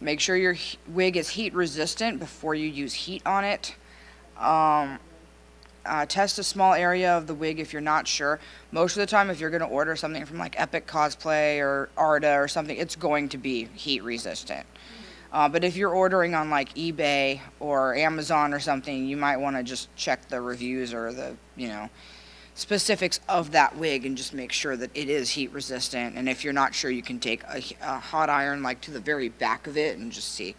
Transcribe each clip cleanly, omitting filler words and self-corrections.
Make sure your wig is heat resistant before you use heat on it. Um, Test a small area of the wig if you're not sure. Most of the time, if you're going to order something from like Epic Cosplay or Arta or something, it's going to be heat resistant. But if you're ordering on like eBay or Amazon or something, you might want to just check the reviews or the, specifics of that wig and just make sure that it is heat resistant. And if you're not sure, you can take a hot iron like to the very back of it and just see.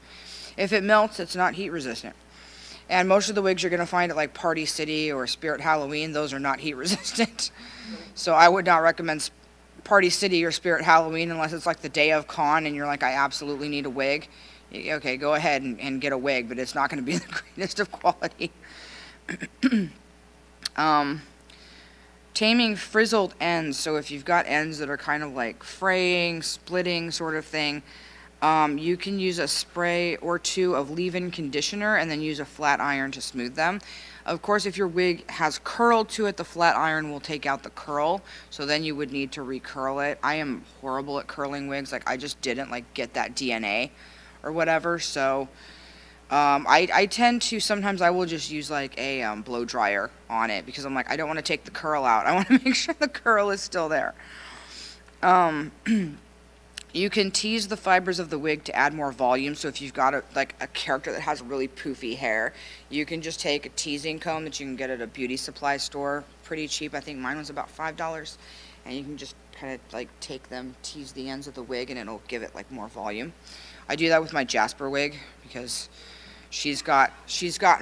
If it melts, it's not heat resistant. And most of the wigs you're going to find at like Party City or Spirit Halloween, those are not heat resistant. So I would not recommend Party City or Spirit Halloween unless it's like the day of con and you're like, I absolutely need a wig. Okay, go ahead and get a wig, but it's not going to be the greatest of quality. um, Taming frizzled ends. So if you've got ends that are kind of like fraying, splitting sort of thing, you can use a spray or two of leave-in conditioner and then use a flat iron to smooth them. Of course, if your wig has curl to it, the flat iron will take out the curl, so then you would need to recurl it. I am horrible at curling wigs. Like, I just didn't like get that DNA or whatever, so I tend to, sometimes I will just use like a blow dryer on it because I'm like, I don't want to take the curl out. I want to make sure the curl is still there. You can tease the fibers of the wig to add more volume. So if you've got a character that has really poofy hair, you can just take a teasing comb that you can get at a beauty supply store, pretty cheap. I think mine was about $5, and you can just kind of like take them, tease the ends of the wig, and it'll give it like more volume. I do that with my Jasper wig because she's got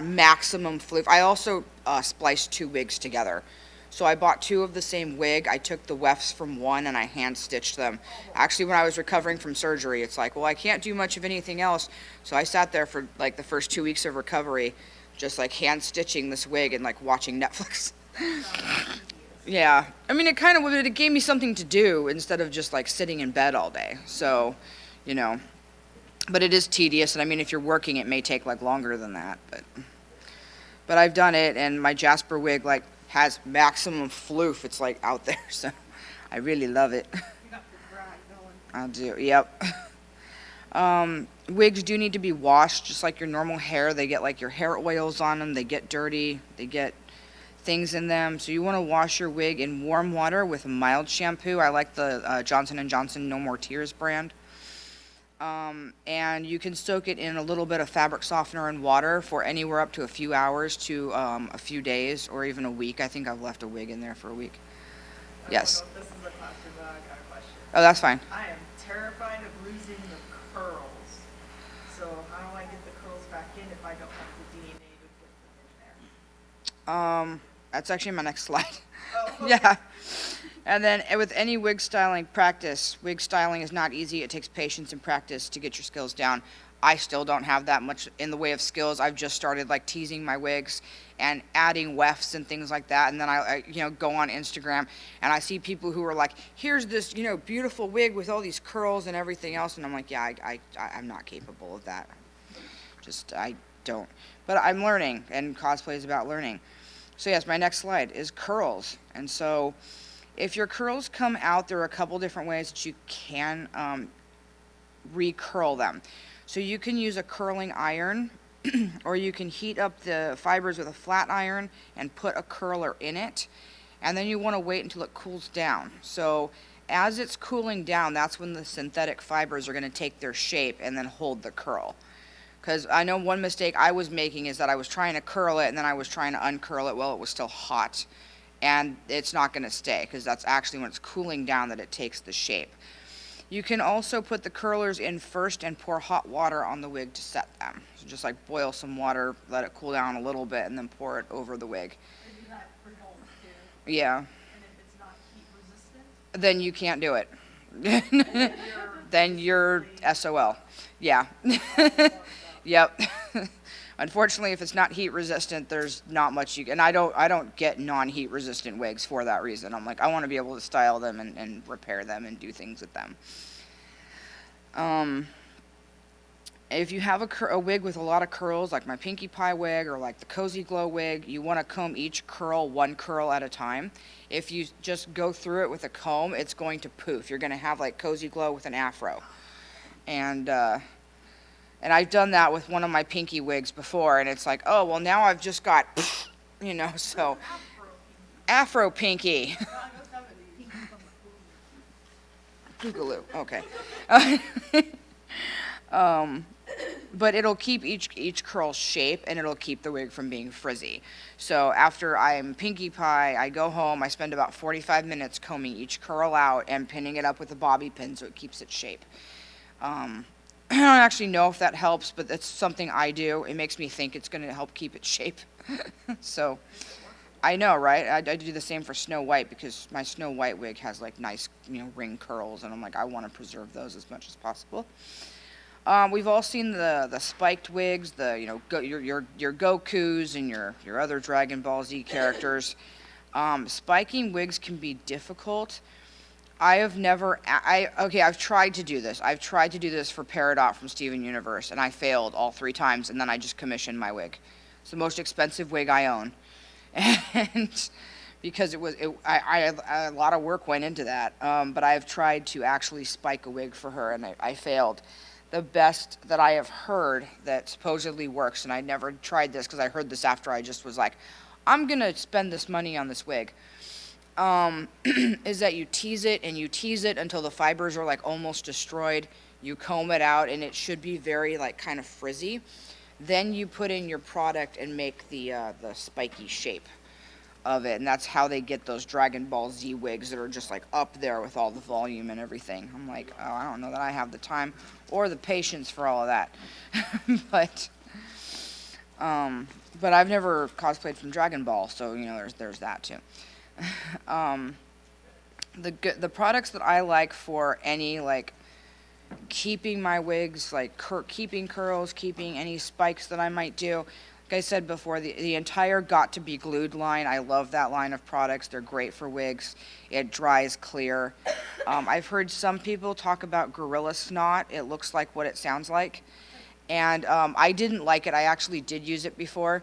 maximum floof. I also spliced two wigs together. So I bought two of the same wig. I took the wefts from one and I hand stitched them. Actually, when I was recovering from surgery, it's like, well, I can't do much of anything else. So I sat there for like the first 2 weeks of recovery, just like hand stitching this wig and like watching Netflix. Yeah. I mean, it gave me something to do instead of just like sitting in bed all day. So, you know, but it is tedious. And I mean, if you're working, it may take like longer than that, but I've done it, and my Jasper wig like has maximum floof. It's like out there, so I really love it. You got the grind going. I do. Yep. Wigs do need to be washed just like your normal hair. They get like your hair oils on them. They get dirty. They get things in them. So you want to wash your wig in warm water with a mild shampoo. I like the Johnson & Johnson No More Tears brand. And you can soak it in a little bit of fabric softener and water for anywhere up to a few hours to a few days or even a week. I think I've left a wig in there for a week. Yes. This is a question, but I got a question. Oh, that's fine. I am terrified of losing the curls. So how do I get the curls back in if I don't have the DNA to put them in there? That's actually my next slide. Oh, okay. Yeah. And then with any wig styling practice, wig styling is not easy. It takes patience and practice to get your skills down. I still don't have that much in the way of skills. I've just started like teasing my wigs and adding wefts and things like that. And then I go on Instagram and I see people who are like, here's this, beautiful wig with all these curls and everything else. And I'm like, yeah, I'm not capable of that. I don't. But I'm learning, and cosplay is about learning. So yes, my next slide is curls. And so if your curls come out, there are a couple different ways that you can recurl them. So you can use a curling iron, or you can heat up the fibers with a flat iron and put a curler in it. And then you want to wait until it cools down. So as it's cooling down, that's when the synthetic fibers are going to take their shape and then hold the curl. Because I know one mistake I was making is that I was trying to curl it and then I was trying to uncurl it while it was still hot. And it's not going to stay because that's actually when it's cooling down that it takes the shape. You can also put the curlers in first and pour hot water on the wig to set them. So just like boil some water, let it cool down a little bit, and then pour it over the wig. I do that for dolls too. Yeah. And if it's not heat resistant, Then you can't do it. then Then you're SOL. Yeah. Yep. Unfortunately, if it's not heat resistant, there's not much you can. And I don't get non-heat resistant wigs for that reason. I'm like, I want to be able to style them and repair them and do things with them. If you have a wig with a lot of curls, like my Pinkie Pie wig or like the Cozy Glow wig, you want to comb each curl one curl at a time. If you just go through it with a comb, it's going to poof. You're going to have like Cozy Glow with an afro. And I've done that with one of my Pinky wigs before, and it's like, oh, well, now I've just got, so Afro Pinky. Boogaloo, okay. But it'll keep each curl's shape, and it'll keep the wig from being frizzy. So after I'm Pinkie Pie, I go home, I spend about 45 minutes combing each curl out and pinning it up with a bobby pin so it keeps its shape. I don't actually know if that helps, but that's something I do. It makes me think it's going to help keep its shape. So I know, right? I do the same for Snow White, because my Snow White wig has like nice, ring curls, and I'm like, I want to preserve those as much as possible. We've all seen the spiked wigs, your Gokus and your other Dragon Ball Z characters. Spiking wigs can be difficult. I've tried to do this. I've tried to do this for Peridot from Steven Universe, and I failed all 3 times, and then I just commissioned my wig. It's the most expensive wig I own. And because a lot of work went into that. But I've tried to actually spike a wig for her, and I failed. The best that I have heard that supposedly works, and I never tried this because I heard this after I just was like, I'm going to spend this money on this wig, is that you tease it, and you tease it until the fibers are like almost destroyed. You comb it out, and it should be very like kind of frizzy. Then you put in your product and make the spiky shape of it, and that's how they get those Dragon Ball Z wigs that are just like up there with all the volume and everything. I'm like, oh, I don't know that I have the time or the patience for all of that. but I've never cosplayed from Dragon Ball, so there's that too. The products that I like for any like keeping my wigs, like keeping curls, keeping any spikes that I might do. Like I said before, the entire Got to Be Glued line, I love that line of products. They're great for wigs. It dries clear. I've heard some people talk about Gorilla Snot. It looks like what it sounds like. And I didn't like it. I actually did use it before.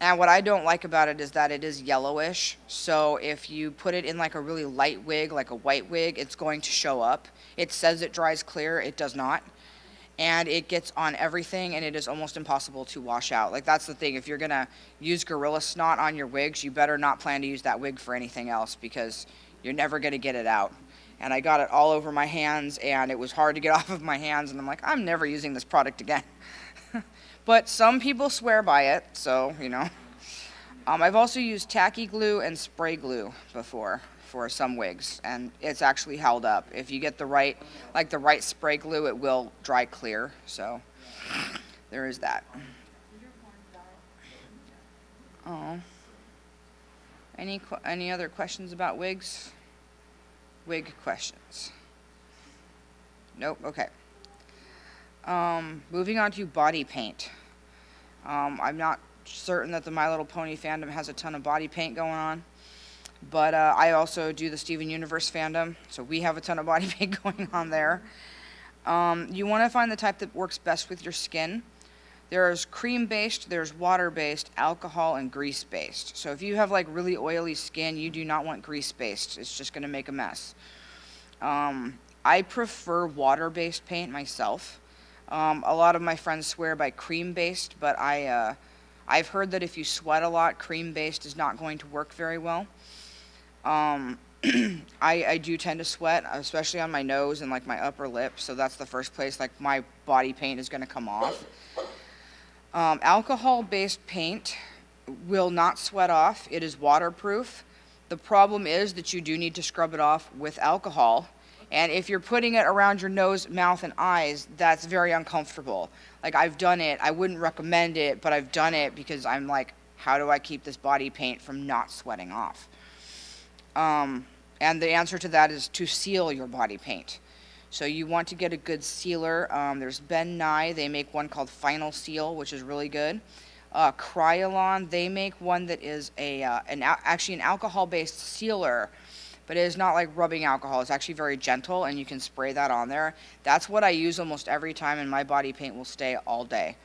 And what I don't like about it is that it is yellowish. So if you put it in like a really light wig, like a white wig, it's going to show up. It says it dries clear. It does not. And it gets on everything, and it is almost impossible to wash out. Like, that's the thing. If you're going to use Gorilla Snot on your wigs, you better not plan to use that wig for anything else, because you're never going to get it out. And I got it all over my hands, and it was hard to get off of my hands, and I'm like, I'm never using this product again. But some people swear by it, so, I've also used tacky glue and spray glue before for some wigs, and it's actually held up. If you get the right spray glue, it will dry clear. So there is that. Oh, any other questions about wigs? Wig questions? Nope. Okay. Moving on to body paint. I'm not certain that the My Little Pony fandom has a ton of body paint going on. But I also do the Steven Universe fandom, so we have a ton of body paint going on there. You want to find the type that works best with your skin. There's cream-based, there's water-based, alcohol, and grease-based. So if you have like really oily skin, you do not want grease-based. It's just going to make a mess. I prefer water-based paint myself. A lot of my friends swear by cream-based, but I've heard that if you sweat a lot, cream-based is not going to work very well. I do tend to sweat, especially on my nose and like my upper lip, so that's the first place like my body paint is going to come off. Alcohol-based paint will not sweat off. It is waterproof. The problem is that you do need to scrub it off with alcohol, and if you're putting it around your nose, mouth, and eyes, that's very uncomfortable. Like, I've done it. I wouldn't recommend it, but I've done it because I'm like, how do I keep this body paint from not sweating off? And the answer to that is to seal your body paint. So you want to get a good sealer. There's Ben Nye. They make one called Final Seal, which is really good. Krylon, they make one that is actually an alcohol-based sealer, but it is not like rubbing alcohol. It's actually very gentle, and you can spray that on there. That's what I use almost every time, and my body paint will stay all day.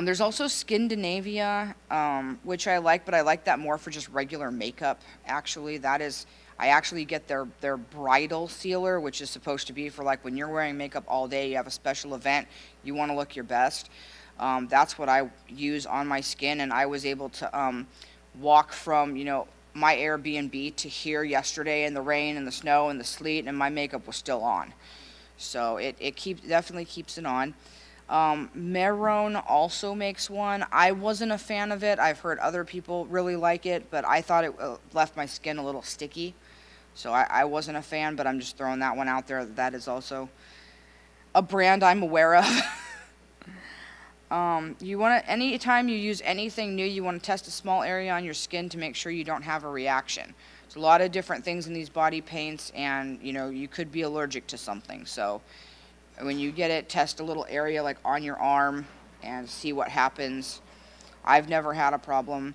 There's also Skindinavia, which I like, but I like that more for just regular makeup, actually. I actually get their bridal sealer, which is supposed to be for like when you're wearing makeup all day, you have a special event, you want to look your best. That's what I use on my skin, and I was able to walk from, my Airbnb to here yesterday in the rain and the snow and the sleet, and my makeup was still on. So it definitely keeps it on. Merone also makes one. I wasn't a fan of it. I've heard other people really like it, but I thought it left my skin a little sticky. So I wasn't a fan, but I'm just throwing that one out there. That is also a brand I'm aware of. Anytime you use anything new, you want to test a small area on your skin to make sure you don't have a reaction. There's a lot of different things in these body paints, and you could be allergic to something. So when you get it, test a little area like on your arm and see what happens. I've never had a problem.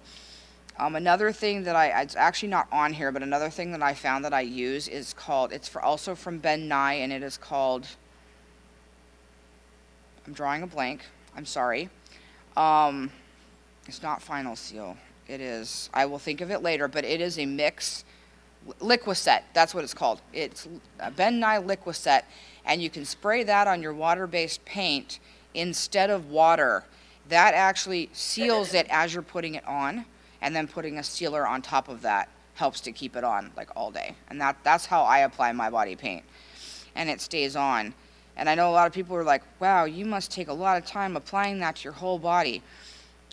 Another thing that it's actually not on here, but another thing that I found that I use is called, also from Ben Nye, and it is called, I'm drawing a blank, I'm sorry. It's not Final Seal. It is, I will think of it later, but it is a mix, Liquicet, that's what it's called. It's Ben Nye Liquicet, and you can spray that on your water-based paint instead of water. That actually seals it as you're putting it on, and then putting a sealer on top of that helps to keep it on like all day. And that's how I apply my body paint, and it stays on. And I know a lot of people are like, wow, you must take a lot of time applying that to your whole body.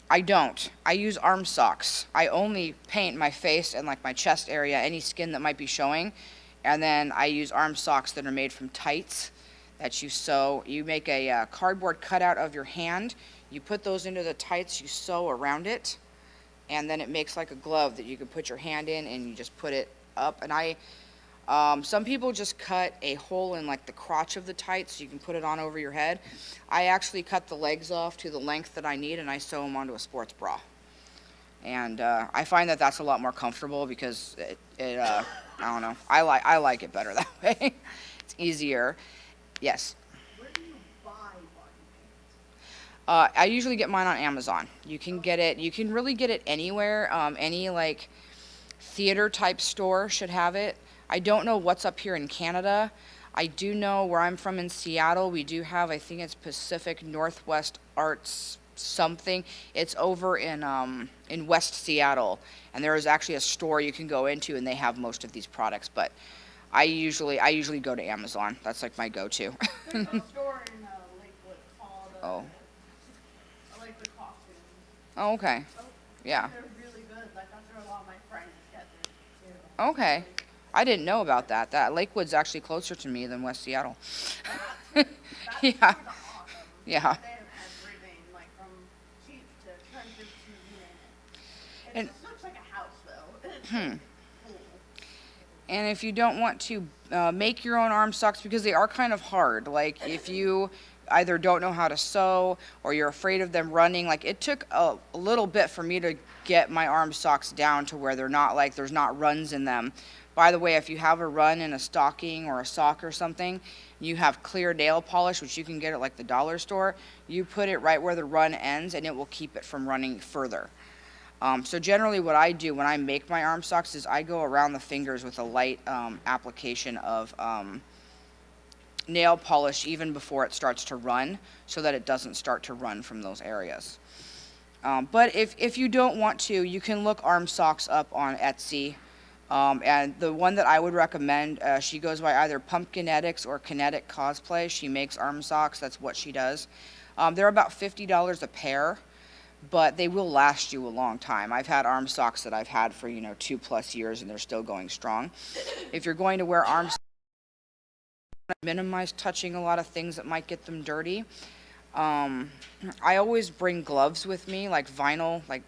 I don't. I use arm socks. I only paint my face and like my chest area, any skin that might be showing. And then I use arm socks that are made from tights that you sew. You make a cardboard cutout of your hand. You put those into the tights, you sew around it. And then it makes like a glove that you can put your hand in, and you just put it up. And some people just cut a hole in like the crotch of the tights so you can put it on over your head. I actually cut the legs off to the length that I need, and I sew them onto a sports bra. And I find that that's a lot more comfortable because I don't know, I like it better that way. It's easier. Yes. Where do you buy body paint? I usually get mine on Amazon. You can get it. You can really get it anywhere. Any like theater type store should have it. I don't know what's up here in Canada. I do know where I'm from in Seattle, we do have, I think it's Pacific Northwest Arts something. It's over in West Seattle, and there is actually a store you can go into, and they have most of these products. But I usually go to Amazon. That's like my go-to. There's a store in Lakewood called, Oh. I like the costumes. Oh, okay. Oh, Yeah. they're really good. Like, that's where a lot of my friends get them, too. Okay. I didn't know about that. That Lakewood's actually closer to me than West Seattle. That's Yeah. kinda awesome. Yeah. They have everything, like from cheap to expensive to you name it. It And- just looks like a house, though. It's cool. And if you don't want to make your own arm socks, because they are kind of hard, like if you either don't know how to sew or you're afraid of them running, like it took a little bit for me to get my arm socks down to where they're not like there's not runs in them. By the way, if you have a run in a stocking or a sock or something, you have clear nail polish, which you can get at like the dollar store. You put it right where the run ends, and it will keep it from running further. So generally what I do when I make my arm socks is I go around the fingers with a light application of nail polish even before it starts to run, so that it doesn't start to run from those areas. But if you don't want to, you can look arm socks up on Etsy. And the one that I would recommend, she goes by either Pumpkinetics or Kinetic Cosplay. She makes arm socks. That's what she does. They're about $50 a pair, but they will last you a long time. I've had arm socks that I've had for 2+ years, and they're still going strong. If you're going to wear arm socks, minimize touching a lot of things that might get them dirty. I always bring gloves with me, like vinyl, like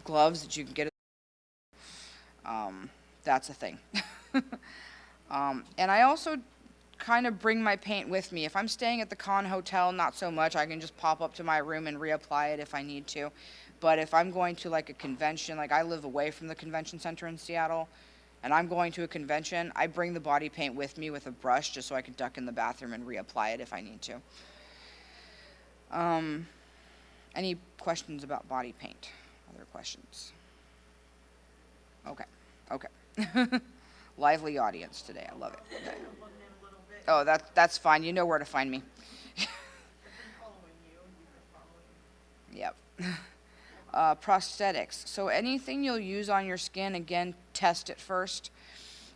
gloves that you can get. That's a thing. And I also kind of bring my paint with me. If I'm staying at the Con Hotel, not so much. I can just pop up to my room and reapply it if I need to. But if I'm going to like a convention, like I live away from the convention center in Seattle, and I'm going to a convention, I bring the body paint with me with a brush just so I can duck in the bathroom and reapply it if I need to. Any questions about body paint? Other questions? Okay. lively audience today. I love it. I'm butting in a little bit. Oh, that's fine. You know where to find me. I've been following you, and you've been following me. Yep. Prosthetics. So anything you'll use on your skin, again, test it first.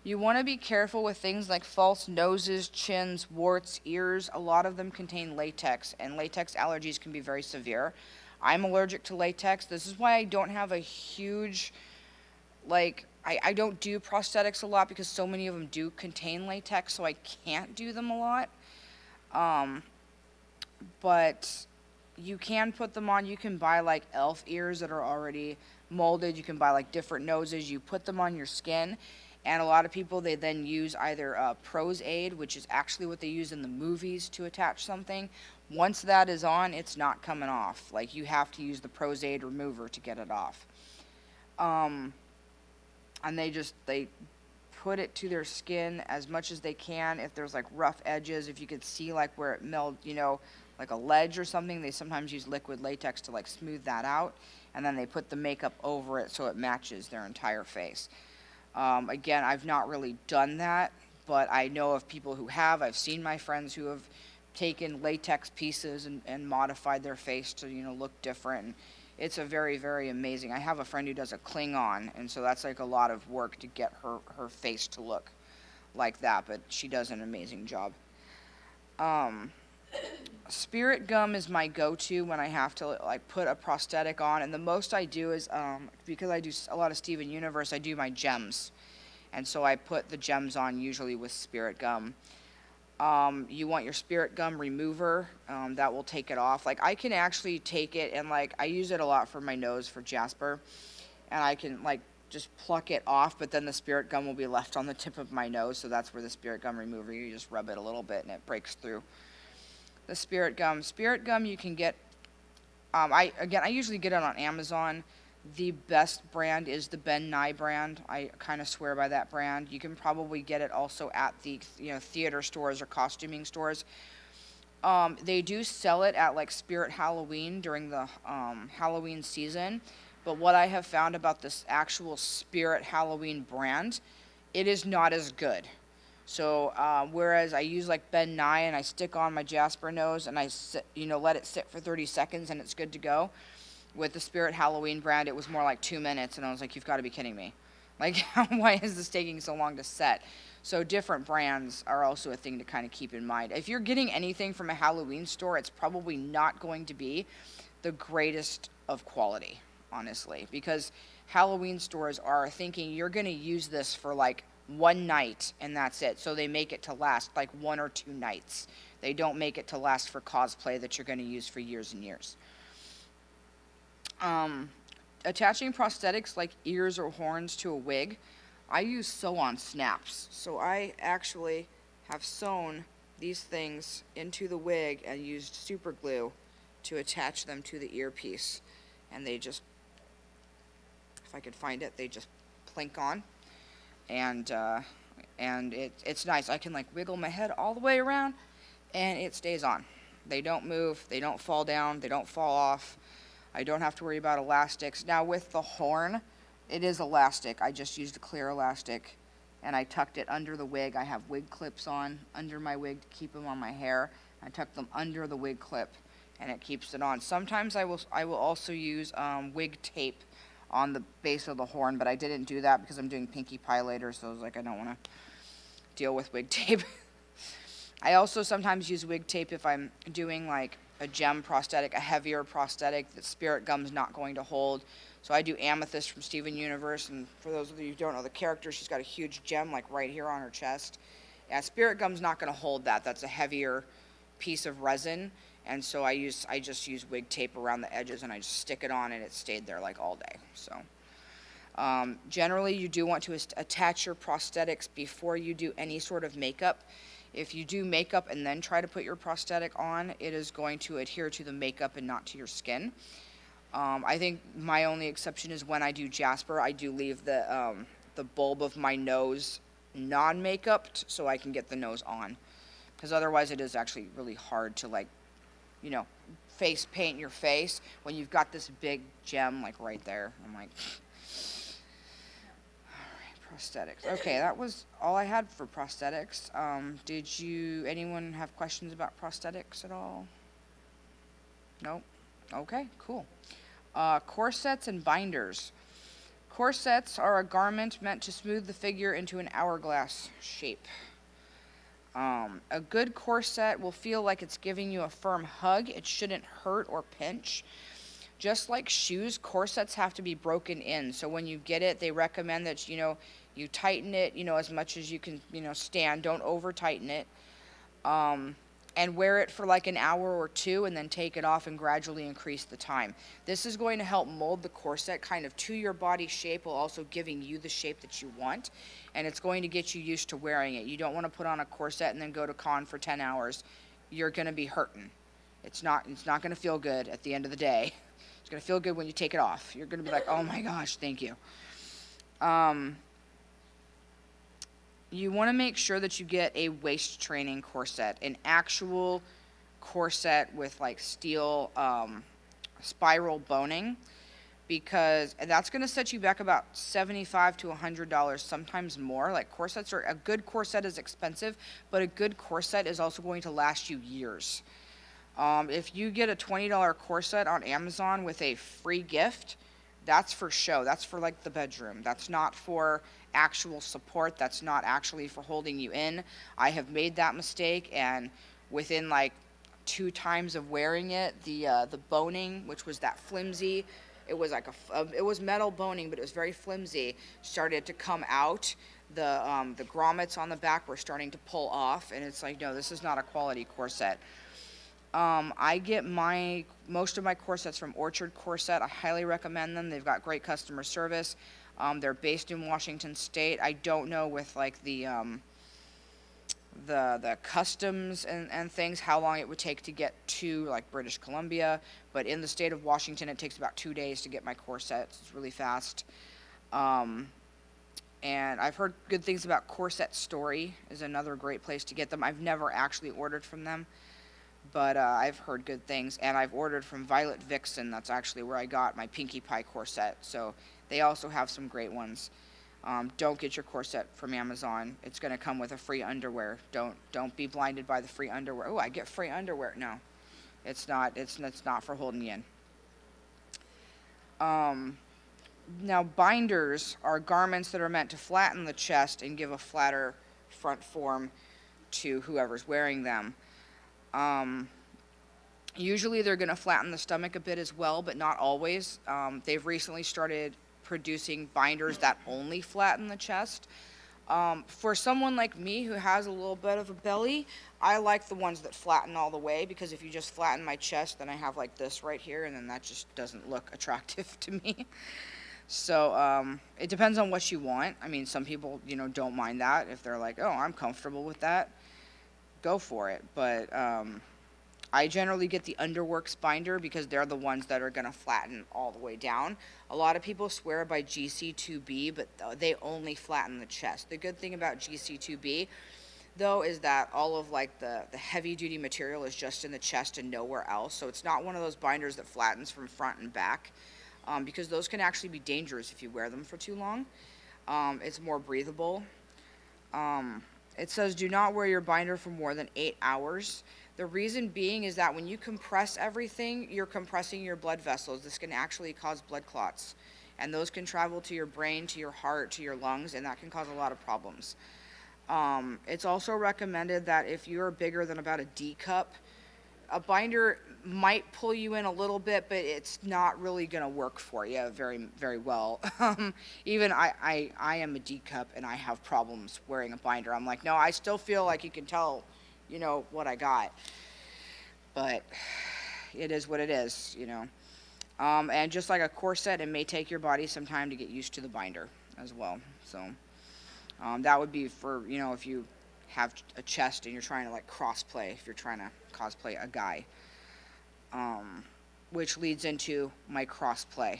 You want to be careful with things like false noses, chins, warts, ears. A lot of them contain latex, and latex allergies can be very severe. I'm allergic to latex. This is why I don't have a huge, I don't do prosthetics a lot because so many of them do contain latex, so I can't do them a lot. But you can put them on. You can buy like elf ears that are already molded. You can buy like different noses. You put them on your skin. And a lot of people, they then use either Prose Aid, which is actually what they use in the movies to attach something. Once that is on, it's not coming off. Like, you have to use the Prose Aid remover to get it off. And they put it to their skin as much as they can. If there's like rough edges, if you could see like where it melted, like a ledge or something, they sometimes use liquid latex to like smooth that out. And then they put the makeup over it so it matches their entire face. Again, I've not really done that, but I know of people who have. I've seen my friends who have taken latex pieces and modified their face to, look different. And it's a very, very amazing. I have a friend who does a Klingon, and so that's like a lot of work to get her face to look like that, but she does an amazing job. Spirit gum is my go-to when I have to like put a prosthetic on, and the most I do is because I do a lot of Steven Universe, I do my gems, and so I put the gems on usually with spirit gum. You want your spirit gum remover, that will take it off. Like, I can actually take it and like I use it a lot for my nose for Jasper, and I can like just pluck it off, but then the spirit gum will be left on the tip of my nose, so that's where the spirit gum remover, you just rub it a little bit and it breaks through. The spirit gum you can get, I usually get it on Amazon. The best brand is the Ben Nye brand. I kind of swear by that brand. You can probably get it also at the theater stores or costuming stores. They do sell it at like Spirit Halloween during the Halloween season. But what I have found about this actual Spirit Halloween brand, it is not as good. So whereas I use like Ben Nye and I stick on my Jasper nose and I let it sit for 30 seconds and it's good to go. With the Spirit Halloween brand, it was more like 2 minutes, and I was like, you've got to be kidding me. Like, why is this taking so long to set? So different brands are also a thing to kind of keep in mind. If you're getting anything from a Halloween store, it's probably not going to be the greatest of quality, honestly, because Halloween stores are thinking you're going to use this for like one night and that's it. So they make it to last like 1 or 2 nights. They don't make it to last for cosplay that you're going to use for years and years. Attaching prosthetics like ears or horns to a wig, I use sew-on snaps. So I actually have sewn these things into the wig and used super glue to attach them to the earpiece. And they just, if I could find it, they just plink on. And it's nice. I can like wiggle my head all the way around and it stays on. They don't move, they don't fall down, they don't fall off. I don't have to worry about elastics. Now with the horn, it is elastic. I just used a clear elastic and I tucked it under the wig. I have wig clips on under my wig to keep them on my hair. I tuck them under the wig clip and it keeps it on. Sometimes I will also use wig tape on the base of the horn, but I didn't do that because I'm doing Pinkie Pie later, so I was like, I don't want to deal with wig tape. I also sometimes use wig tape if I'm doing like a gem prosthetic, a heavier prosthetic that spirit gum's not going to hold. So I do Amethyst from Steven Universe, and for those of you who don't know the character, she's got a huge gem like right here on her chest. Yeah, spirit gum's not going to hold that. That's a heavier piece of resin, and so I just use wig tape around the edges and I just stick it on and it stayed there like all day. So generally you do want to attach your prosthetics before you do any sort of makeup. If you do makeup and then try to put your prosthetic on, it is going to adhere to the makeup and not to your skin. I think my only exception is when I do Jasper, I do leave the bulb of my nose non-makeuped so I can get the nose on. Because otherwise it is actually really hard to face paint your face when you've got this big gem like right there. I'm like, all right, Prosthetics. Okay, that was all I had for prosthetics. Anyone have questions about prosthetics at all? Nope. Okay, cool. Corsets and binders. Corsets are a garment meant to smooth the figure into an hourglass shape. A good corset will feel like it's giving you a firm hug. It shouldn't hurt or pinch. Just like shoes, corsets have to be broken in. So when you get it, they recommend that, you tighten it, as much as you can, stand. Don't over tighten it. And wear it for like an hour or two and then take it off and gradually increase the time. This is going to help mold the corset kind of to your body shape while also giving you the shape that you want. And it's going to get you used to wearing it. You don't want to put on a corset and then go to con for 10 hours. You're going to be hurting. It's not going to feel good at the end of the day. It's going to feel good when you take it off. You're going to be like, oh my gosh, thank you. You want to make sure that you get a waist training corset, an actual corset with like steel spiral boning, because that's going to set you back about $75 to $100, sometimes more. Like a good corset is expensive, but a good corset is also going to last you years. If you get a $20 corset on Amazon with a free gift, that's for show. That's for like the bedroom. That's not for actual support. That's not actually for holding you in. I have made that mistake, and within like 2 times of wearing it, the boning, which was that flimsy, it was like it was metal boning, but it was very flimsy, started to come out. The grommets on the back were starting to pull off, and it's like, no, this is not a quality corset. I get most of my corsets from Orchard Corset. I highly recommend them. They've got great customer service. They're based in Washington State. I don't know with like the customs and things how long it would take to get to like British Columbia, but in the state of Washington it takes about 2 days to get my corsets. It's really fast. And I've heard good things about Corset Story is another great place to get them. I've never actually ordered from them, but I've heard good things, and I've ordered from Violet Vixen. That's actually where I got my Pinkie Pie corset, so they also have some great ones. Don't get your corset from Amazon. It's going to come with a free underwear. Don't be blinded by the free underwear. Oh, I get free underwear. No, it's not. It's not for holding you in. Now, binders are garments that are meant to flatten the chest and give a flatter front form to whoever's wearing them. Usually they're going to flatten the stomach a bit as well, but not always. They've recently started producing binders that only flatten the chest. For someone like me who has a little bit of a belly, I like the ones that flatten all the way, because if you just flatten my chest, then I have like this right here, and then that just doesn't look attractive to me. So it depends on what you want. I mean, some people, don't mind that. If they're like, oh, I'm comfortable with that, go for it. But I generally get the Underworks binder because they're the ones that are going to flatten all the way down. A lot of people swear by GC2B, but they only flatten the chest. The good thing about GC2B, though, is that all of like the heavy duty material is just in the chest and nowhere else. So it's not one of those binders that flattens from front and back, because those can actually be dangerous if you wear them for too long. It's more breathable. It says do not wear your binder for more than 8 hours. The reason being is that when you compress everything, you're compressing your blood vessels. This can actually cause blood clots, and those can travel to your brain, to your heart, to your lungs, and that can cause a lot of problems. It's also recommended that if you're bigger than about a D cup, a binder might pull you in a little bit, but it's not really going to work for you very, very well. Even I am a D cup, and I have problems wearing a binder. I'm like, no, I still feel like you can tell, what I got. But it is what it is, And just like a corset, it may take your body some time to get used to the binder as well. So that would be for, if you have a chest and you're trying to like crossplay, if you're trying to cosplay a guy, which leads into my crossplay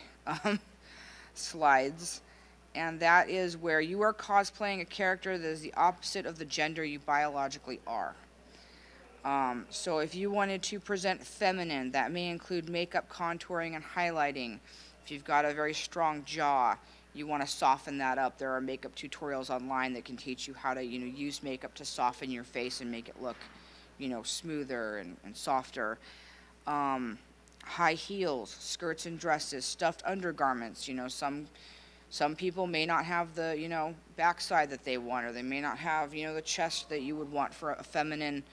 slides, and that is where you are cosplaying a character that is the opposite of the gender you biologically are. So if you wanted to present feminine, that may include makeup, contouring, and highlighting. If you've got a very strong jaw, you want to soften that up, there are makeup tutorials online that can teach you how to, use makeup to soften your face and make it look, smoother and softer. High heels, skirts and dresses, stuffed undergarments. Some people may not have the, backside that they want, or they may not have, the chest that you would want for a feminine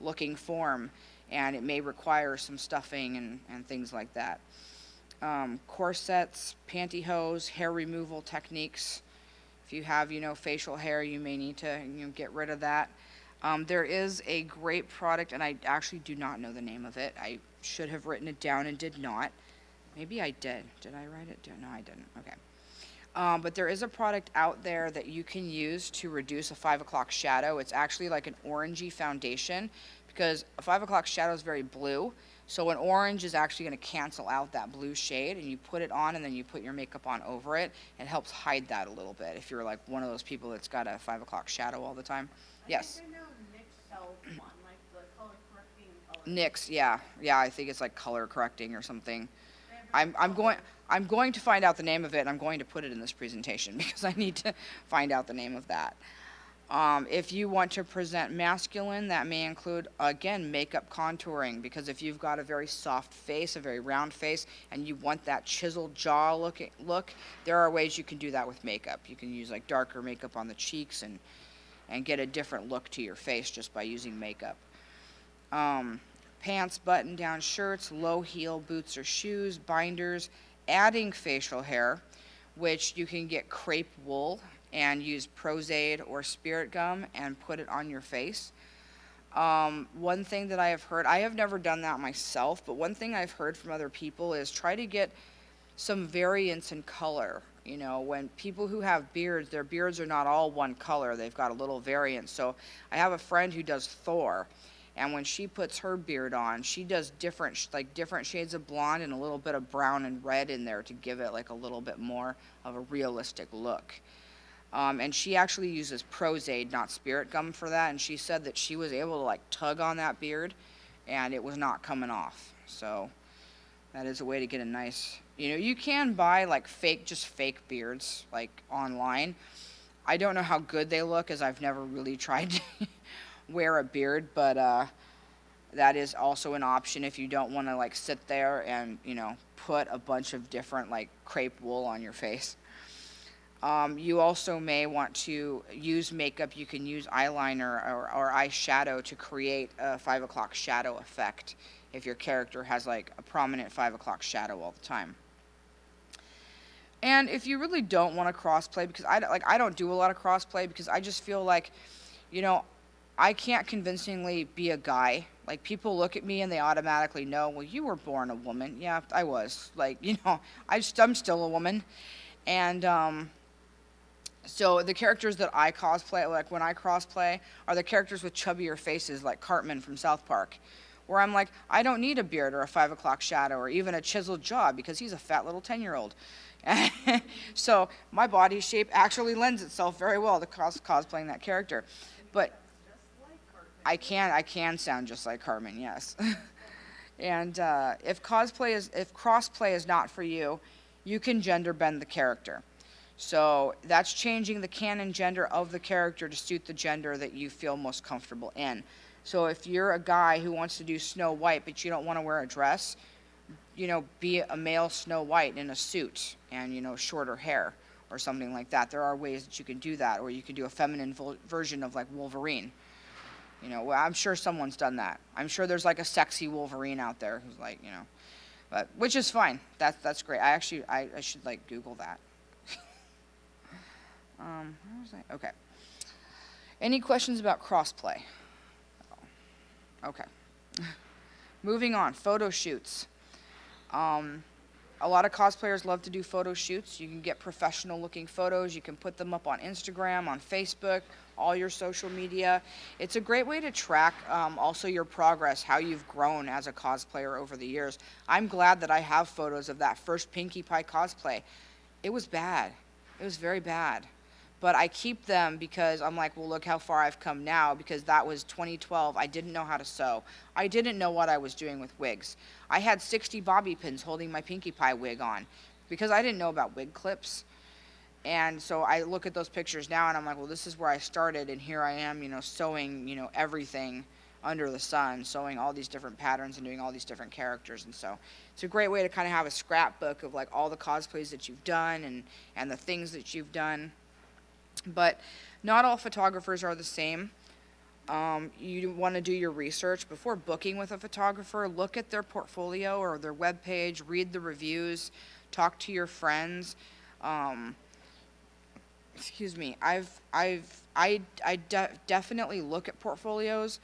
looking form, and it may require some stuffing and things like that. Corsets, pantyhose, hair removal techniques. If you have, facial hair, you may need to, get rid of that. There is a great product, and I actually do not know the name of it. I should have written it down and did not. Maybe I did. Did I write it down? No, I didn't. Okay. But there is a product out there that you can use to reduce a 5 o'clock shadow. It's actually like an orangey foundation, because a 5 o'clock shadow is very blue. So an orange is actually going to cancel out that blue shade, and you put it on and then you put your makeup on over it. It helps hide that a little bit if you're like one of those people that's got a 5 o'clock shadow all the time. Yes. I know NYX sells one, like the color correcting color. NYX, yeah. Yeah, I think it's like color correcting or something. I'm going to find out the name of it, and I'm going to put it in this presentation because I need to find out the name of that. If you want to present masculine, that may include, again, makeup contouring, because if you've got a very soft face, a very round face, and you want that chiseled jaw look, there are ways you can do that with makeup. You can use like darker makeup on the cheeks and get a different look to your face just by using makeup. Pants, button-down shirts, low heel boots or shoes, binders, adding facial hair, which you can get crepe wool and use Prozaid or spirit gum and put it on your face. One thing that I have heard, I have never done that myself, but one thing I've heard from other people is try to get some variance in color. When people who have beards, their beards are not all one color. They've got a little variance. So I have a friend who does Thor, and when she puts her beard on, she does different shades of blonde and a little bit of brown and red in there to give it like a little bit more of a realistic look. And she actually uses Prozaid, not spirit gum, for that. And she said that she was able to like tug on that beard, and it was not coming off. So that is a way to get a nice, you can buy like fake beards like online. I don't know how good they look, as I've never really tried to wear a beard, but that is also an option if you don't want to like sit there and put a bunch of different like crepe wool on your face. You also may want to use makeup. You can use eyeliner or eyeshadow to create a 5 o'clock shadow effect if your character has like a prominent 5 o'clock shadow all the time. And if you really don't want to crossplay, because I don't do a lot of crossplay, because I just feel like, I can't convincingly be a guy. Like, people look at me and they automatically know, well, you were born a woman. Yeah, I was. Like, I'm still a woman. And so the characters that I cosplay, like when I crossplay, are the characters with chubbier faces like Cartman from South Park, where I'm like, I don't need a beard or a 5 o'clock shadow or even a chiseled jaw because he's a fat little 10-year-old. So my body shape actually lends itself very well to cosplaying that character. But I can sound just like Cartman, yes. And if crossplay is not for you, you can gender bend the character. So that's changing the canon gender of the character to suit the gender that you feel most comfortable in. So if you're a guy who wants to do Snow White, but you don't want to wear a dress, be a male Snow White in a suit and, shorter hair or something like that. There are ways that you can do that, or you can do a feminine version of like Wolverine. Well, I'm sure someone's done that. I'm sure there's like a sexy Wolverine out there who's like, but which is fine. That's great. I should like Google that. Where was I? Okay. Any questions about crossplay? Okay. Moving on, photo shoots. A lot of cosplayers love to do photo shoots. You can get professional looking photos. You can put them up on Instagram, on Facebook, all your social media. It's a great way to track also your progress, how you've grown as a cosplayer over the years. I'm glad that I have photos of that first Pinkie Pie cosplay. It was bad. It was very bad. But I keep them because I'm like, well, look how far I've come now, because that was 2012. I didn't know how to sew. I didn't know what I was doing with wigs. I had 60 bobby pins holding my Pinkie Pie wig on because I didn't know about wig clips. And so I look at those pictures now and I'm like, well, this is where I started, and here I am, sewing, everything under the sun, sewing all these different patterns and doing all these different characters. And so it's a great way to kind of have a scrapbook of like all the cosplays that you've done and the things that you've done. But not all photographers are the same. You want to do your research before booking with a photographer. Look at their portfolio or their webpage, read the reviews, talk to your friends. Excuse me. Definitely look at portfolios.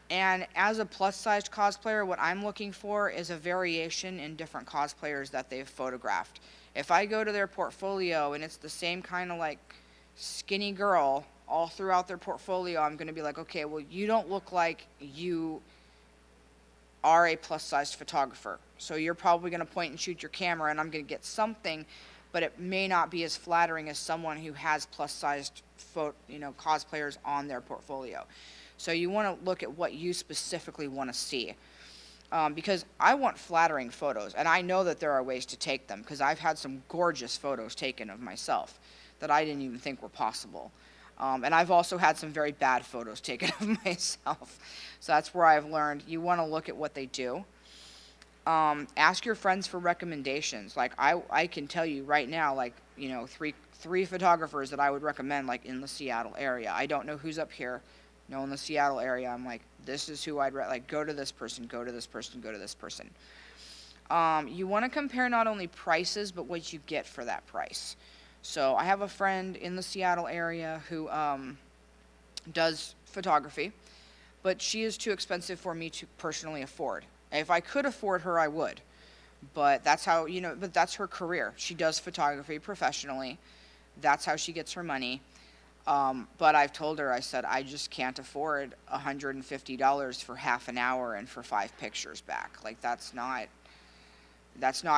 And as a plus-sized cosplayer, what I'm looking for is a variation in different cosplayers that they've photographed. If I go to their portfolio and it's the same kind of like skinny girl all throughout their portfolio, I'm going to be like, okay, well, you don't look like you are a plus-sized photographer. So you're probably going to point and shoot your camera, and I'm going to get something, but it may not be as flattering as someone who has plus-sized cosplayers on their portfolio. So you want to look at what you specifically want to see. Because I want flattering photos, and I know that there are ways to take them, because I've had some gorgeous photos taken of myself that I didn't even think were possible. And I've also had some very bad photos taken of myself. So that's where I've learned you want to look at what they do. Ask your friends for recommendations. Like I can tell you right now, like, three photographers that I would recommend, like in the Seattle area. I don't know who's up here. No, in the Seattle area, I'm like, this is who I'd like. Go to this person. Go to this person. Go to this person. You want to compare not only prices, but what you get for that price. So I have a friend in the Seattle area who does photography, but she is too expensive for me to personally afford. If I could afford her, I would. But that's how, but that's her career. She does photography professionally. That's how she gets her money. But I've told her, I said, I just can't afford $150 for half an hour and for 5 pictures back. Like, that's not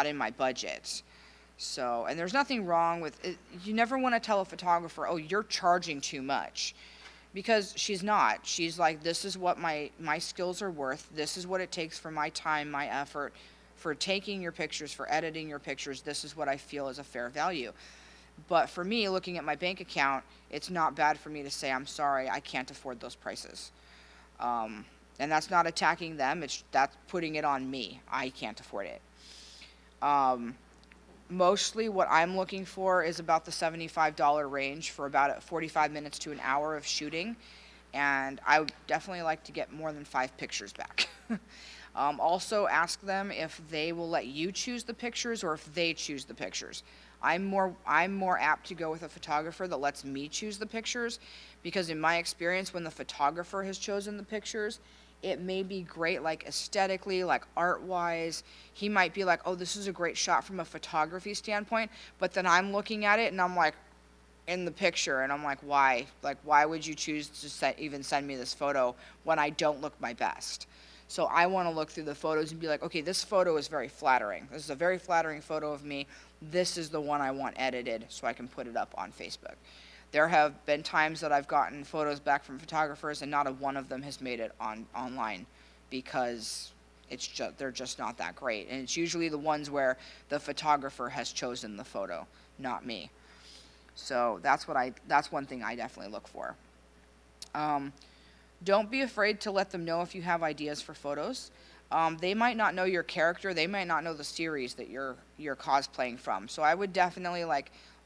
in my budget. So, and there's nothing wrong with it. You never want to tell a photographer, oh, you're charging too much, because she's not. She's like, this is what my skills are worth. This is what it takes for my time, my effort, for taking your pictures, for editing your pictures. This is what I feel is a fair value. But for me, looking at my bank account, it's not bad for me to say, I'm sorry, I can't afford those prices. And that's not attacking them. That's putting it on me. I can't afford it. Mostly what I'm looking for is about the $75 range for about 45 minutes to an hour of shooting. And I would definitely like to get more than 5 pictures back. Also ask them if they will let you choose the pictures or if they choose the pictures. I'm more apt to go with a photographer that lets me choose the pictures, because in my experience, when the photographer has chosen the pictures, it may be great, like aesthetically, like art-wise. He might be like, oh, this is a great shot from a photography standpoint, but then I'm looking at it and I'm like, in the picture, and I'm like, why? Like, why would you choose to even send me this photo when I don't look my best? So I want to look through the photos and be like, okay, this photo is very flattering. This is a very flattering photo of me. This is the one I want edited so I can put it up on Facebook. There have been times that I've gotten photos back from photographers and not a one of them has made it online, because they're just not that great. And it's usually the ones where the photographer has chosen the photo, not me. So that's one thing I definitely look for. Don't be afraid to let them know if you have ideas for photos. They might not know your character. They might not know the series that you're cosplaying from. So I would definitely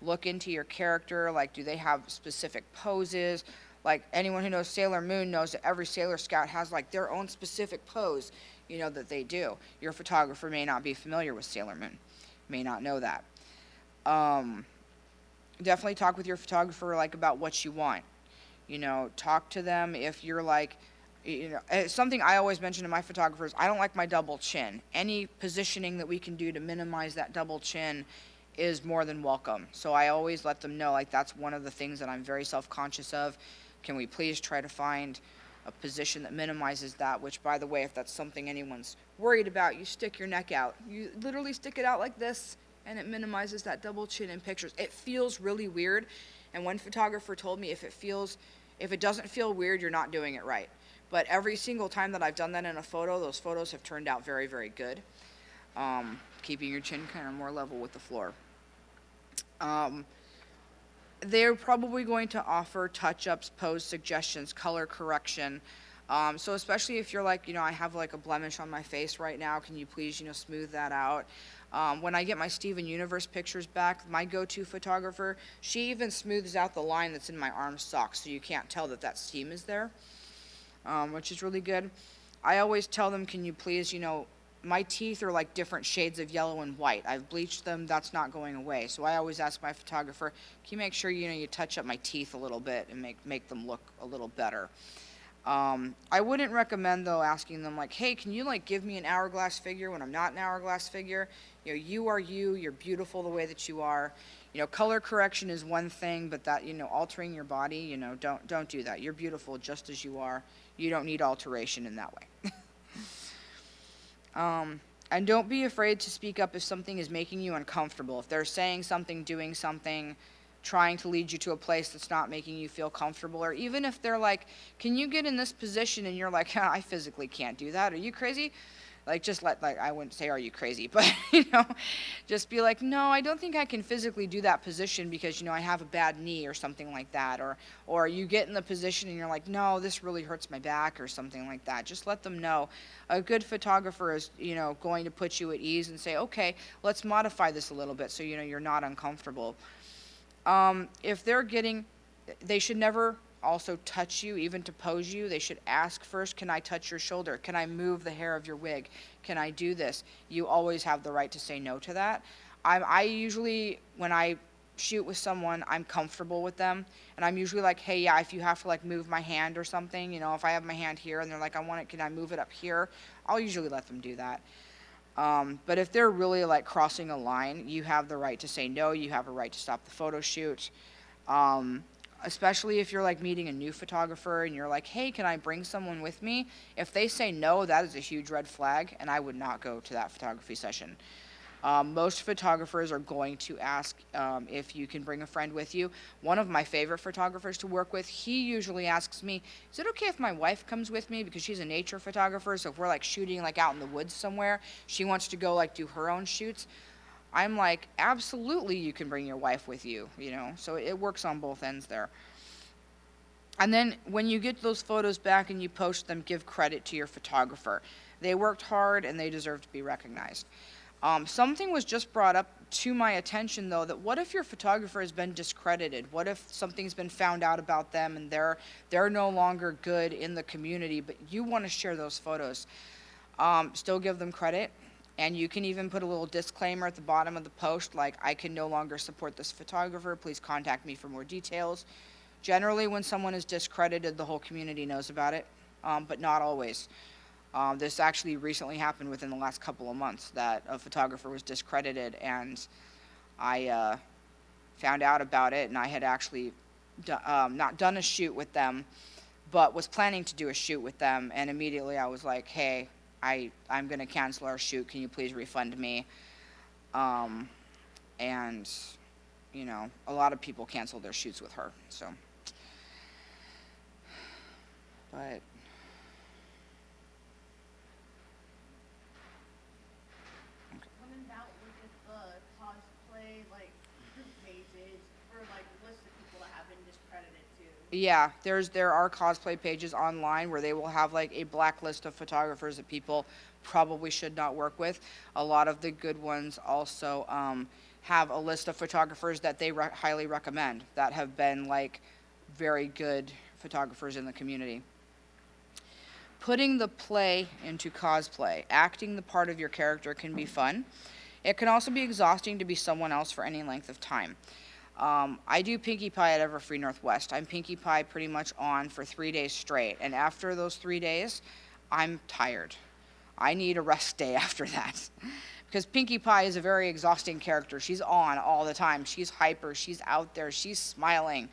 look into your character. Like, do they have specific poses? Like, anyone who knows Sailor Moon knows that every Sailor Scout has their own specific pose, that they do. Your photographer may not be familiar with Sailor Moon, may not know that. Definitely talk with your photographer about what you want. Talk to them if you're something I always mention to my photographers, I don't like my double chin. Any positioning that we can do to minimize that double chin is more than welcome. So I always let them know, that's one of the things that I'm very self-conscious of. Can we please try to find a position that minimizes that? Which, by the way, if that's something anyone's worried about, you stick your neck out. You literally stick it out like this, and it minimizes that double chin in pictures. It feels really weird, and one photographer told me if it doesn't feel weird, you're not doing it right. But every single time that I've done that in a photo, those photos have turned out very, very good. Keeping your chin kind of more level with the floor. they're probably going to offer touch-ups, pose suggestions, color correction. So especially if you're like, I have like a blemish on my face right now, can you please, smooth that out? When I get my Steven Universe pictures back, my go-to photographer, she even smooths out the line that's in my arm sock so you can't tell that seam is there, which is really good. I always tell them, can you please, my teeth are like different shades of yellow and white. I've bleached them. That's not going away. So I always ask my photographer, can you make sure, you touch up my teeth a little bit and make them look a little better. I wouldn't recommend, though, asking them, like, hey, can you, like, give me an hourglass figure when I'm not an hourglass figure? You are you. You're beautiful the way that you are. Color correction is one thing, but that, altering your body, don't do that. You're beautiful just as you are. You don't need alteration in that way. And don't be afraid to speak up if something is making you uncomfortable. If they're saying something, doing something, trying to lead you to a place that's not making you feel comfortable, or even if they're like, can you get in this position, and you're like, I physically can't do that. Are you crazy? Like, just I wouldn't say, are you crazy? But, just be like, no, I don't think I can physically do that position because, I have a bad knee or something like that. Or you get in the position and you're like, no, this really hurts my back or something like that. Just let them know. A good photographer is, going to put you at ease and say, okay, let's modify this a little bit so, you're not uncomfortable. If they should never also touch you, even to pose you. They should ask first, can I touch your shoulder? Can I move the hair of your wig? Can I do this? You always have the right to say no to that. I usually, when I shoot with someone, I'm comfortable with them, and I'm usually like, hey, yeah, if you have to like move my hand or something, if I have my hand here and they're like, I want it, can I move it up here? I'll usually let them do that. But if they're really like crossing a line, you have the right to say no. You have a right to stop the photo shoot. Especially if you're like meeting a new photographer and you're like, hey, can I bring someone with me? If they say no, that is a huge red flag, and I would not go to that photography session. Most photographers are going to ask if you can bring a friend with you. One of my favorite photographers to work with, he usually asks me, is it okay if my wife comes with me? Because she's a nature photographer, so if we're like shooting like out in the woods somewhere, she wants to go like do her own shoots. I'm like, absolutely, you can bring your wife with you, so it works on both ends there. And then when you get those photos back and you post them, give credit to your photographer. They worked hard and they deserve to be recognized. Something was just brought up to my attention, though, that what if your photographer has been discredited? What if something's been found out about them and they're no longer good in the community, but you want to share those photos? Still give them credit. And you can even put a little disclaimer at the bottom of the post, like, I can no longer support this photographer. Please contact me for more details. Generally, when someone is discredited, the whole community knows about it, but not always. This actually recently happened within the last couple of months that a photographer was discredited, and I found out about it, and I had actually not done a shoot with them, but was planning to do a shoot with them, and immediately I was like, hey, I'm going to cancel our shoot. Can you please refund me? And, a lot of people canceled their shoots with her, so. But. Coming out with the cosplay, like, group pages for, like, list of people that have been discredited too. Yeah, there are cosplay pages online where they will have like a blacklist of photographers that people probably should not work with. A lot of the good ones also have a list of photographers that they highly recommend that have been like very good photographers in the community. Putting the play into cosplay, acting the part of your character can be fun. It can also be exhausting to be someone else for any length of time. I do Pinkie Pie at Everfree Northwest. I'm Pinkie Pie pretty much on for 3 days straight. And after those 3 days, I'm tired. I need a rest day after that. Because Pinkie Pie is a very exhausting character. She's on all the time. She's hyper. She's out there. She's smiling.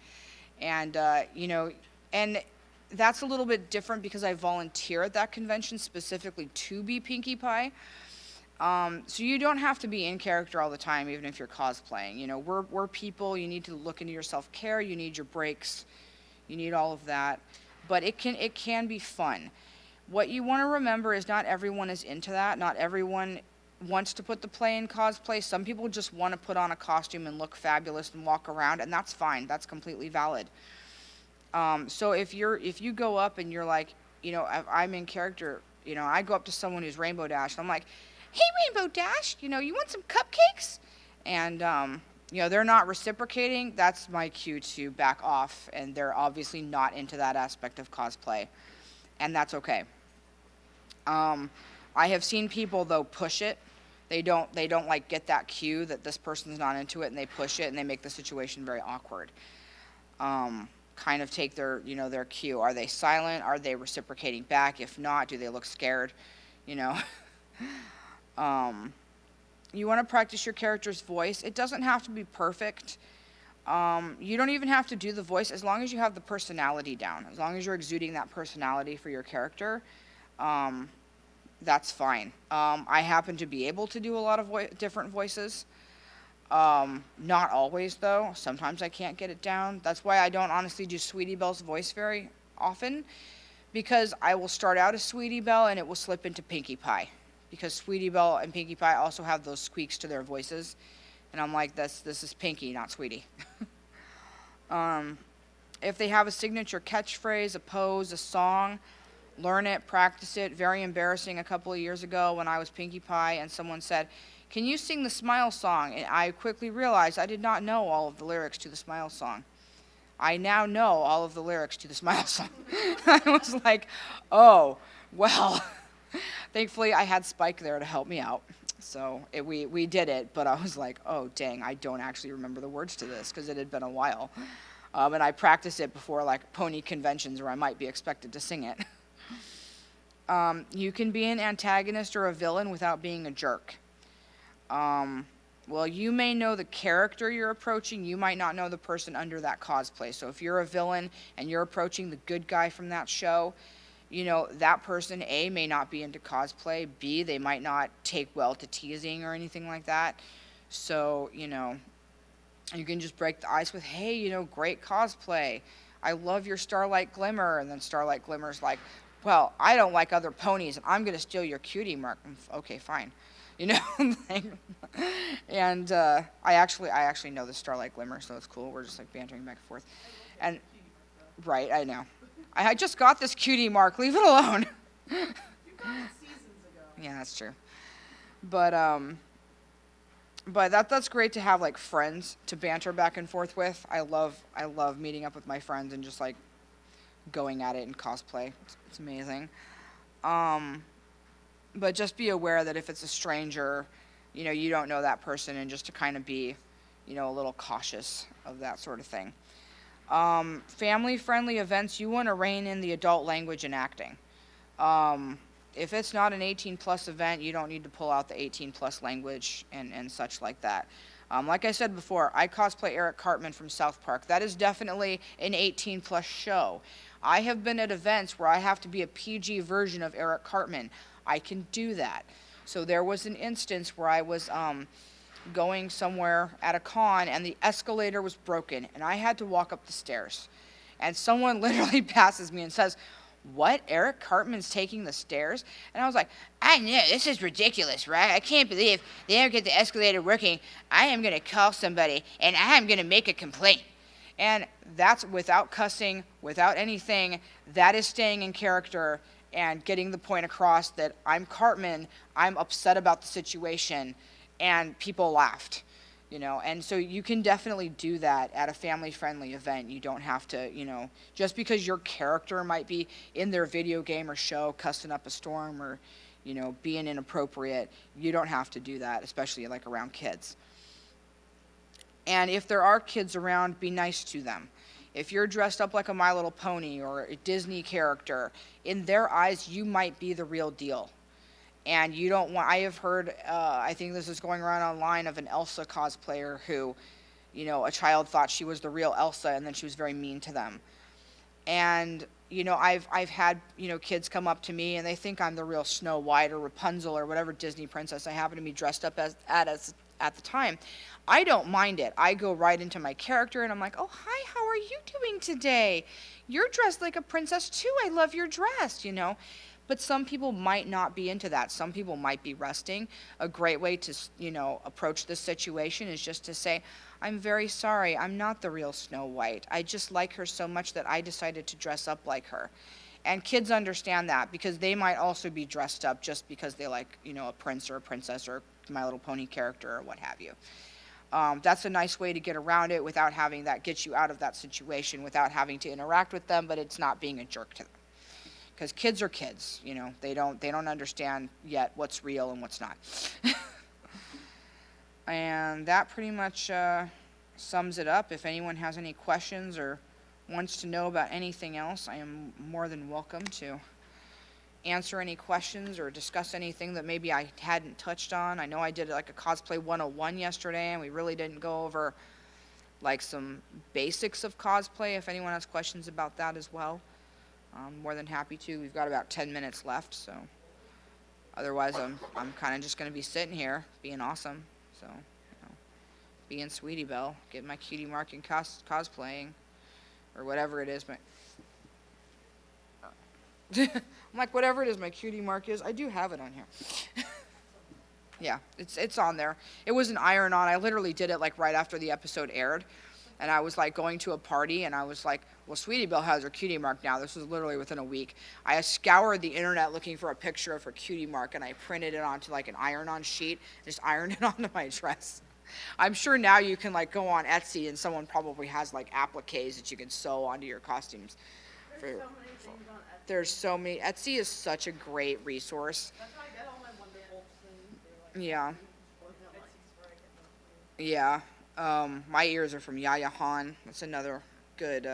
And, and that's a little bit different because I volunteer at that convention specifically to be Pinkie Pie. So you don't have to be in character all the time, even if you're cosplaying. We're people. You need to look into your self-care. You need your breaks. You need all of that. But it can be fun. What you want to remember is not everyone is into that. Not everyone wants to put the play in cosplay. Some people just want to put on a costume and look fabulous and walk around, and that's fine. That's completely valid. So if you go up and you're like, if I'm in character, I go up to someone who's Rainbow Dash, and I'm like, hey, Rainbow Dash, you want some cupcakes? And, they're not reciprocating. That's my cue to back off, and they're obviously not into that aspect of cosplay, and that's okay. I have seen people, though, push it. They don't like get that cue that this person's not into it, and they push it, and they make the situation very awkward. Kind of take their cue. Are they silent? Are they reciprocating back? If not, do they look scared? You want to practice your character's voice. It doesn't have to be perfect. You don't even have to do the voice as long as you have the personality down. As long as you're exuding that personality for your character, that's fine. I happen to be able to do a lot of different voices. Not always, though. Sometimes I can't get it down. That's why I don't honestly do Sweetie Belle's voice very often, because I will start out as Sweetie Belle and it will slip into Pinkie Pie, because Sweetie Belle and Pinkie Pie also have those squeaks to their voices, and I'm like, this is Pinkie, not Sweetie. If they have a signature catchphrase, a pose, a song, learn it, practice it. Very embarrassing a couple of years ago when I was Pinkie Pie and someone said, can you sing the Smile song? And I quickly realized I did not know all of the lyrics to the Smile song. I now know all of the lyrics to the Smile song. I was like, oh, well, thankfully I had Spike there to help me out. So we did it, but I was like, oh, dang, I don't actually remember the words to this because it had been a while. And I practiced it before like pony conventions where I might be expected to sing it. You can be an antagonist or a villain without being a jerk. Well, you may know the character you're approaching. You might not know the person under that cosplay. So if you're a villain and you're approaching the good guy from that show, that person, A, may not be into cosplay. B, they might not take well to teasing or anything like that. So, you can just break the ice with, hey, great cosplay. I love your Starlight Glimmer. And then Starlight Glimmer's like, well, I don't like other ponies, and I'm going to steal your cutie mark. Okay, fine. And I actually know the Starlight Glimmer, so it's cool. We're just like bantering back and forth. And right, I know. I just got this cutie mark. Leave it alone. You got it seasons ago. Yeah, that's true. But that's great to have like friends to banter back and forth with. I love meeting up with my friends and just like going at it in cosplay. It's amazing. But just be aware that if it's a stranger, you don't know that person, and just to kind of be, a little cautious of that sort of thing. Family-friendly events, you want to rein in the adult language and acting. If it's not an 18-plus event, you don't need to pull out the 18-plus language and such like that. Like I said before, I cosplay Eric Cartman from South Park. That is definitely an 18-plus show. I have been at events where I have to be a PG version of Eric Cartman. I can do that. So there was an instance where I was going somewhere at a con and the escalator was broken and I had to walk up the stairs. And someone literally passes me and says, what, Eric Cartman's taking the stairs? And I was like, I know, this is ridiculous, right? I can't believe they don't get the escalator working. I am going to call somebody and I am going to make a complaint. And that's without cussing, without anything. That is staying in character and getting the point across that I'm Cartman, I'm upset about the situation, and people laughed, And so you can definitely do that at a family-friendly event. You don't have to, just because your character might be in their video game or show cussing up a storm or, being inappropriate, you don't have to do that, especially like around kids. And if there are kids around, be nice to them. If you're dressed up like a My Little Pony or a Disney character, in their eyes, you might be the real deal. And you don't want, I have heard, I think this is going around online, of an Elsa cosplayer who, a child thought she was the real Elsa and then she was very mean to them. And, I've had, kids come up to me and they think I'm the real Snow White or Rapunzel or whatever Disney princess I happen to be dressed up as at the time. I don't mind it. I go right into my character and I'm like, oh, hi, how are you doing today? You're dressed like a princess too. I love your dress, But some people might not be into that. Some people might be resting. A great way to, approach this situation is just to say, I'm very sorry, I'm not the real Snow White. I just like her so much that I decided to dress up like her. And kids understand that because they might also be dressed up just because they like, a prince or a princess or My Little Pony character or what have you. That's a nice way to get around it without having that get you out of that situation, without having to interact with them, but it's not being a jerk to them. Because kids are kids, they don't understand yet what's real and what's not. And that pretty much sums it up. If anyone has any questions or wants to know about anything else, I am more than welcome to answer any questions or discuss anything that maybe I hadn't touched on. I know I did like a cosplay 101 yesterday, and we really didn't go over like some basics of cosplay. If anyone has questions about that as well, I'm more than happy to. We've got about 10 minutes left, so otherwise I'm kind of just going to be sitting here being awesome. So, being Sweetie Belle, getting my cutie mark and cosplaying, or whatever it is. I'm like, whatever it is my cutie mark is, I do have it on here. Yeah, it's on there. It was an iron-on. I literally did it like right after the episode aired, and I was like going to a party, and I was like, well, Sweetie Belle has her cutie mark now. This was literally within a week. I scoured the internet looking for a picture of her cutie mark, and I printed it onto like an iron-on sheet, and just ironed it onto my dress. I'm sure now you can like go on Etsy, and someone probably has like appliques that you can sew onto your costumes. There's so many things on Etsy. There's so many. Etsy is such a great resource. That's how I get all my Wonderbolts things. Yeah. Etsy's where I get Yeah. My ears are from Yaya Han. That's another good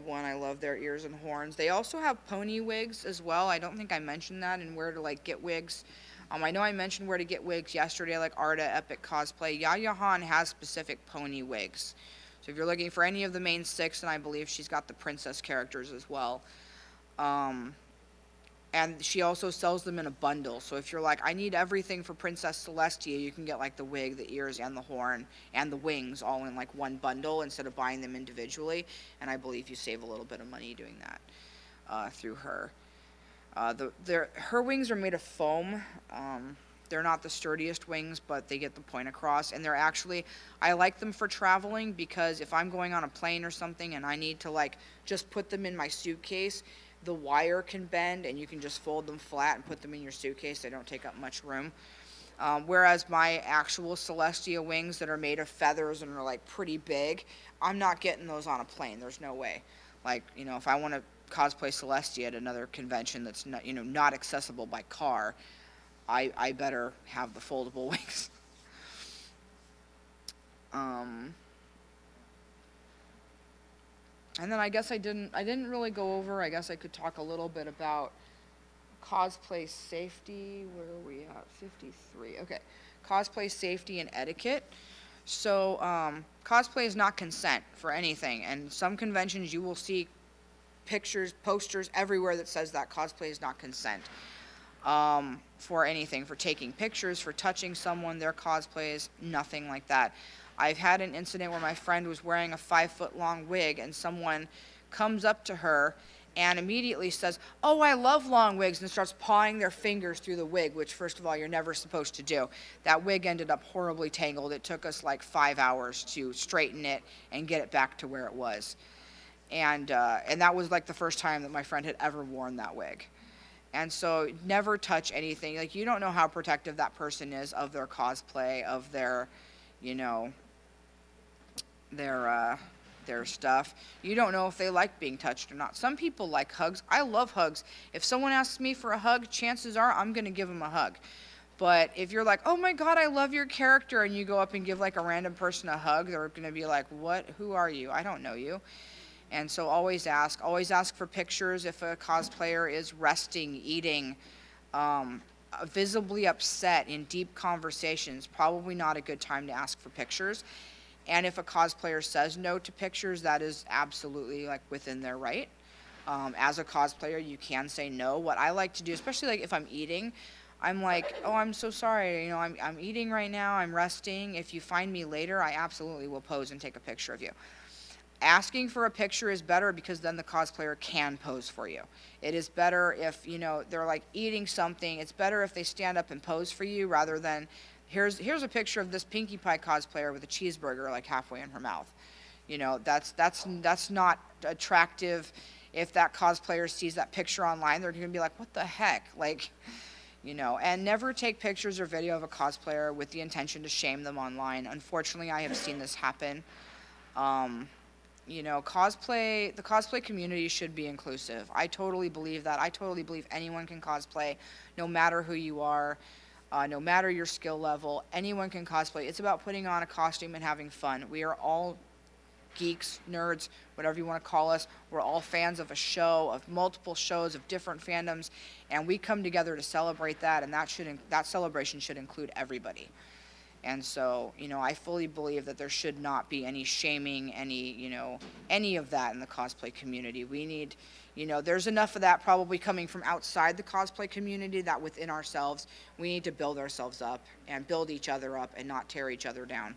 one. I love their ears and horns. They also have pony wigs as well. I don't think I mentioned that and where to like get wigs. I know I mentioned where to get wigs yesterday, like Arta, Epic Cosplay. Yaya Han has specific pony wigs. So if you're looking for any of the main 6, and I believe she's got the princess characters as well. And she also sells them in a bundle. So if you're like, I need everything for Princess Celestia, you can get like the wig, the ears, and the horn, and the wings all in like one bundle instead of buying them individually. And I believe you save a little bit of money doing that through her. Her wings are made of foam. They're not the sturdiest wings, but they get the point across. And they're actually, I like them for traveling because if I'm going on a plane or something and I need to like just put them in my suitcase, the wire can bend and you can just fold them flat and put them in your suitcase. They don't take up much room. Whereas my actual Celestia wings that are made of feathers and are like pretty big, I'm not getting those on a plane. There's no way. Like, if I want to cosplay Celestia at another convention that's not, not accessible by car, I better have the foldable wings. And then I guess I didn't really go over, I guess I could talk a little bit about cosplay safety. Where are we at? 53. Okay. Cosplay safety and etiquette. So, cosplay is not consent for anything. And some conventions you will see pictures, posters everywhere that says that cosplay is not consent. For anything, for taking pictures, for touching someone, their cosplays, nothing like that. I've had an incident where my friend was wearing a 5-foot-long wig and someone comes up to her and immediately says, "Oh, I love long wigs," and starts pawing their fingers through the wig, which, first of all, you're never supposed to do. That wig ended up horribly tangled. It took us like 5 hours to straighten it and get it back to where it was. And that was like the first time that my friend had ever worn that wig. And so never touch anything. Like, you don't know how protective that person is of their cosplay, of their, their stuff. You don't know if they like being touched or not. Some people like hugs. I love hugs. If someone asks me for a hug, chances are I'm going to give them a hug. But if you're like, "Oh my God, I love your character," and you go up and give like a random person a hug, they're going to be like, "What? Who are you? I don't know you." And so always ask for pictures if a cosplayer is resting, eating, visibly upset, in deep conversations. Probably not a good time to ask for pictures. And if a cosplayer says no to pictures, that is absolutely like within their right. As a cosplayer, you can say no. What I like to do, especially like if I'm eating, I'm like, "Oh, I'm so sorry. I'm eating right now. I'm resting. If you find me later, I absolutely will pose and take a picture of you." asking for a picture is better because then the cosplayer can pose for you. It is better if, you know, they're like eating something. It's better if they stand up and pose for you rather than here's a picture of this Pinkie Pie cosplayer with a cheeseburger like halfway in her mouth. You know, that's not attractive. If that cosplayer sees that picture online, they're going to be like, "What the heck?" Like, you know, and never take pictures or video of a cosplayer with the intention to shame them online. Unfortunately, I have seen this happen. You know, the cosplay community should be inclusive. I totally believe that. I totally believe anyone can cosplay, no matter who you are, no matter your skill level. Anyone can cosplay. It's about putting on a costume and having fun. We are all geeks, nerds, whatever you want to call us. We're all fans of a show, of multiple shows, of different fandoms, and we come together to celebrate that, and that celebration should include everybody. And so, you know, I fully believe that there should not be any shaming, any of that in the cosplay community. We need, you know, there's enough of that probably coming from outside the cosplay community that within ourselves, we need to build ourselves up and build each other up and not tear each other down.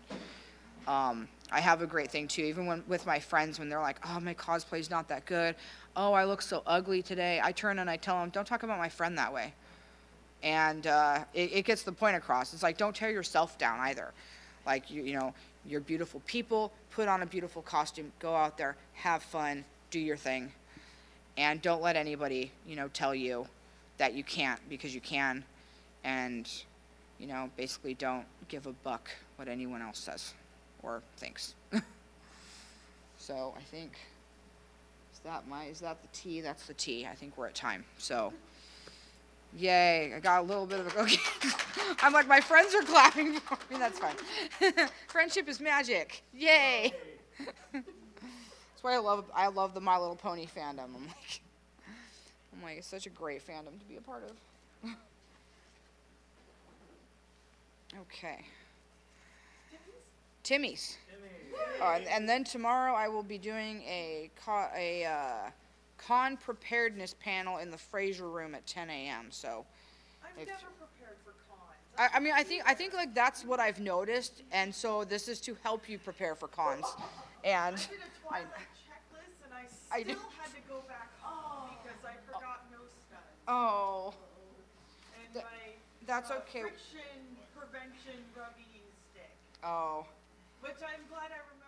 I have a great thing too, even with my friends, when they're like, "Oh, my cosplay's not that good. Oh, I look so ugly today." I turn and I tell them, "Don't talk about my friend that way." And it gets the point across. It's like, don't tear yourself down either. Like, you know, you're beautiful people, put on a beautiful costume, go out there, have fun, do your thing. And don't let anybody, you know, tell you that you can't, because you can. And, you know, basically don't give a buck what anyone else says or thinks. So I think, is that the tea? That's the tea. I think we're at time. So. Yay, I got a little bit of a, okay. I'm like, my friends are clapping for me, that's fine. Friendship is magic, yay. That's why I love the My Little Pony fandom. I'm like, it's such a great fandom to be a part of. Okay. Timmy's. And then tomorrow I will be doing a con preparedness panel in the Fraser room at 10 a.m. So, I've never prepared for cons. I mean, I think like that's what I've noticed, and so this is to help you prepare for cons. And I did a Twilight checklist, and I still had to go back home because I forgot no studs. Oh, And that's my okay. friction prevention rubbing stick, Oh, which I'm glad I remembered